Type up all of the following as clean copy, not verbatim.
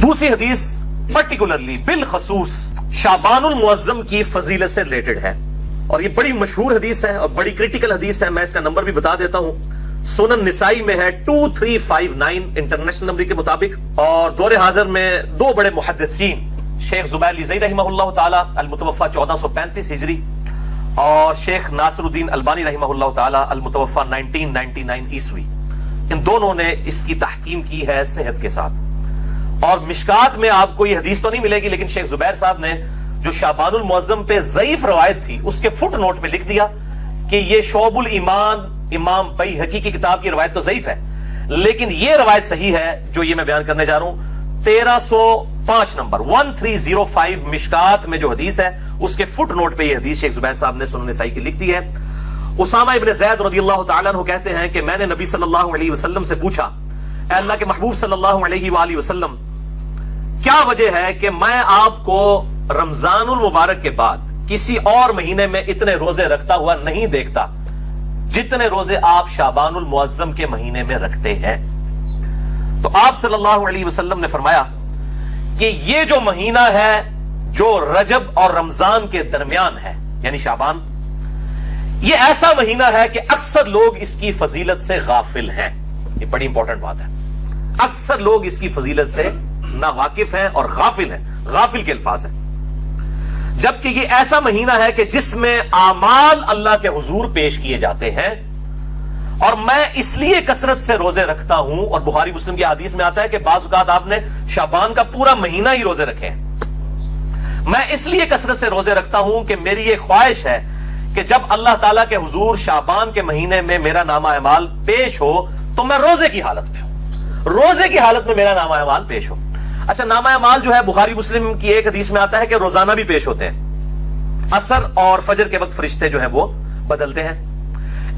دوسری حدیث پرٹیکولرلی بالخصوص شعبان المعظم کی فضیلت سے ریلیٹڈ ہے، اور یہ بڑی مشہور حدیث ہے اور بڑی کریٹیکل حدیث ہے. میں اس کا نمبر بھی بتا دیتا ہوں. سنن نسائی میں ہے 2359 انٹرنیشنل نمبر کے مطابق، اور دور حاضر میں دو بڑے محدثین شیخ زبیر لیزئی رحمہ اللہ تعالی المتوفى 1435 ہجری اور شیخ ناصر الدین البانی رحمہ اللہ تعالی المتوفى 1999 عیسوی، ان دونوں نے اس کی تحکیم کی ہے صحت کے ساتھ. اور مشکات میں آپ کو یہ حدیث تو نہیں ملے گی، لیکن شیخ زبیر صاحب نے جو شعبان المعظم پہ ضعیف روایت تھی اس کے فٹ نوٹ پہ لکھ دیا کہ یہ شعب الایمان امام بیہقی کی کتاب کی روایت تو ضعیف ہے، لیکن یہ روایت صحیح ہے جو یہ میں بیان کرنے جا رہا ہوں. 1305 نمبر 1305 مشکات میں جو حدیث ہے اس کے فٹ نوٹ پہ یہ حدیث شیخ زبیر صاحب نے سنن نسائی کی لکھ دی ہے. اسامہ ابن زید رضی اللہ تعالیٰ عنہ کہتے ہیں کہ میں نے نبی صلی اللہ علیہ وسلم سے پوچھا، اے اللہ کے محبوب صلی اللہ علیہ وآلہ وسلم، کیا وجہ ہے کہ میں آپ کو رمضان المبارک کے بعد کسی اور مہینے میں اتنے روزے رکھتا ہوا نہیں دیکھتا جتنے روزے آپ شعبان المعظم کے مہینے میں رکھتے ہیں؟ تو آپ صلی اللہ علیہ وسلم نے فرمایا کہ یہ جو مہینہ ہے جو رجب اور رمضان کے درمیان ہے یعنی شعبان، یہ ایسا مہینہ ہے کہ اکثر لوگ اس کی فضیلت سے غافل ہیں. یہ بڑی امپورٹنٹ بات ہے. اکثر لوگ اس کی فضیلت سے نہ واقف ہیں اور غافل ہیں. غافل کے الفاظ ہیں. جبکہ یہ ایسا مہینہ ہے کہ جس میں اعمال اللہ کے حضور پیش کیے جاتے ہیں، اور میں اس لیے کثرت سے روزے رکھتا ہوں، اور بخاری مسلم کی حدیث میں آتا ہے کہ بعض اوقات آپ نے شعبان کا پورا مہینہ ہی روزے رکھے ہیں. میں اس لیے کثرت سے روزے رکھتا ہوں کہ میری یہ خواہش ہے کہ جب اللہ تعالیٰ کے حضور شعبان کے مہینے میں میرا نامہ اعمال پیش ہو تو میں روزے کی حالت میں ہوں، روزے کی حالت میں میرا نامہ اعمال پیش ہو. اچھا، نامہ اعمال جو ہے بخاری مسلم کی ایک حدیث میں آتا ہے کہ روزانہ بھی پیش ہوتے ہیں. عصر اور فجر کے وقت فرشتے جو ہیں وہ بدلتے ہیں.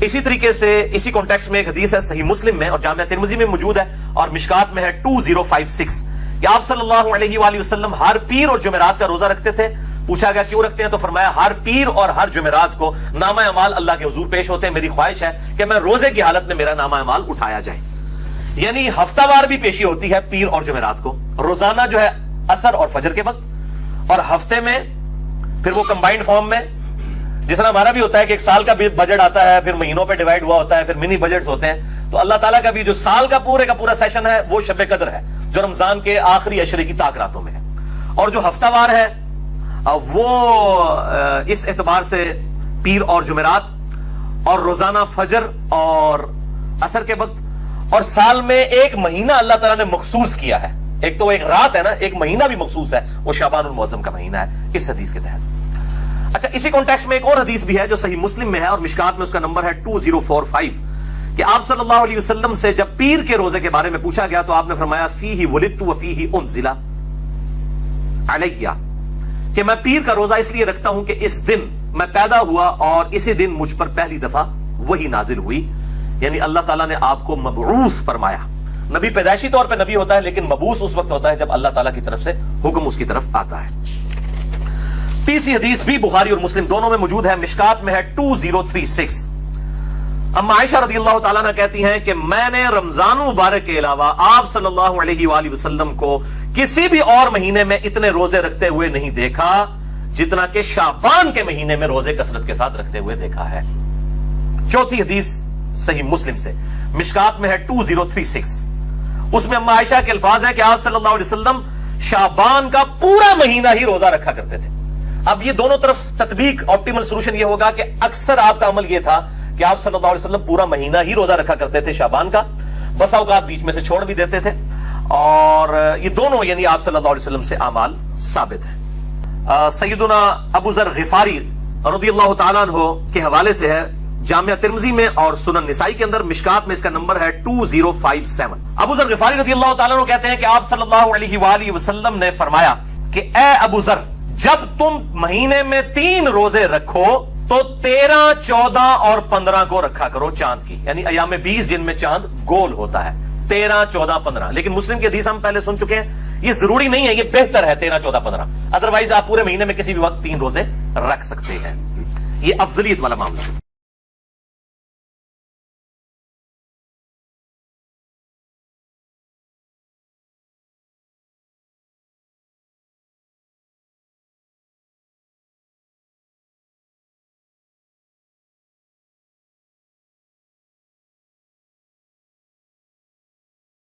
اسی طریقے سے اسی کانٹیکسٹ میں ایک حدیث ہے صحیح مسلم میں اور جامعہ ترمذی میں موجود ہے اور مشکات میں ہے 2056 کہ آپ صلی اللہ علیہ وآلہ وسلم ہر پیر اور جمعرات کا روزہ رکھتے تھے. پوچھا گیا کیوں رکھتے ہیں تو فرمایا ہر پیر اور ہر جمعرات کو نامہ اعمال اللہ کے حضور پیش ہوتے ہیں. میری خواہش ہے کہ میں روزے کی حالت میں میرا نامہ اعمال اٹھایا جائے. یعنی ہفتہ وار بھی پیشی ہوتی ہے پیر اور جمعرات کو، روزانہ جو ہے عصر اور فجر کے وقت، اور ہفتے میں پھر وہ کمبائنڈ فارم میں جس طرح ہمارا بھی ہوتا ہے کہ ایک سال کا بجٹ آتا ہے پھر مہینوں پہ ڈیوائیڈ ہوا ہوتا ہے پھر منی بجٹس ہوتے ہیں. تو اللہ تعالیٰ کا بھی جو سال کا پورا سیشن ہے وہ شب قدر ہے جو رمضان کے آخری عشرے کی طاق راتوں میں ہے، اور جو ہفتہ وار ہے وہ اس اعتبار سے پیر اور جمعرات اور روزانہ فجر اور عصر کے وقت، اور سال میں ایک مہینہ اللہ تعالیٰ نے مخصوص کیا ہے. ایک تو ایک رات ہے نا، ایک مہینہ بھی مخصوص ہے، وہ شعبان المعظم کا مہینہ ہے اس حدیث کے تحت. اچھا، اسی کانٹیکسٹ میں ایک اور حدیث بھی ہے جو صحیح مسلم میں ہے اور مشکات میں اس کا نمبر ہے 2045 کہ آپ صلی اللہ علیہ وسلم سے جب پیر کے روزے کے بارے میں پوچھا گیا تو آپ نے فرمایا فیہ ولدت وفیہ انزل علیہ، کہ میں پیر کا روزہ اس لیے رکھتا ہوں کہ اس دن میں پیدا ہوا اور اسی دن مجھ پر پہلی دفعہ وحی نازل ہوئی. یعنی اللہ تعالیٰ نے آپ کو مبعوث فرمایا. نبی پیدائشی طور پہ نبی ہوتا ہے لیکن مبعوث اس وقت ہوتا ہے جب اللہ تعالیٰ کی طرف سے حکم اس کی طرف آتا ہے. تیسری حدیث بھی بخاری اور مسلم دونوں میں موجود ہے، مشکات میں ہے 2036. اما عائشہ رضی اللہ تعالیٰ عنہ کہتی ہیں کہ میں نے رمضان مبارک کے علاوہ آپ صلی اللہ علیہ وآلہ وسلم کو کسی بھی اور مہینے میں اتنے روزے رکھتے ہوئے نہیں دیکھا جتنا کہ شعبان کے مہینے میں روزے کثرت کے ساتھ رکھتے ہوئے دیکھا ہے. چوتھی حدیث صحیح مسلم سے مشکات میں ہے 2036. اس میں اما عائشہ کے الفاظ ہیں کہ آپ صلی اللہ علیہ وسلم شعبان کا پورا مہینہ ہی روزہ رکھا کرتے تھے. اب یہ دونوں طرف تطبیق آپٹیمل سولوشن یہ ہوگا کہ اکثر آپ کا عمل یہ تھا کہ آپ صلی اللہ علیہ وسلم پورا مہینہ ہی روزہ رکھا کرتے تھے شعبان کا، بسا اوقات بیچ میں سے چھوڑ بھی دیتے تھے، اور یہ دونوں یعنی آپ صلی اللہ علیہ وسلم سے اعمال ثابت ہیں. سیدنا ابو ذر غفاری رضی اللہ تعالیٰ عنہ کے حوالے سے ہے جامعہ ترمذی میں اور سنن نسائی کے اندر، مشکات میں اس کا نمبر ہے 2057. ابو ذر غفاری رضی اللہ تعالیٰ عنہ کہتے ہیں کہ آپ صلی اللہ علیہ وآلہ وسلم نے فرمایا کہ اے ابو ذر، جب تم مہینے میں 3 روزے رکھو تو 13، 14 اور 15 کو رکھا کرو چاند کی، یعنی ایام 20 جن میں چاند گول ہوتا ہے، 13، 14، 15. لیکن مسلم کی حدیث ہم پہلے سن چکے ہیں، یہ ضروری نہیں ہے، یہ بہتر ہے 13، 14، 15. ادروائز آپ پورے مہینے میں کسی بھی وقت 3 روزے رکھ سکتے ہیں. یہ افضلیت والا معاملہ ہے.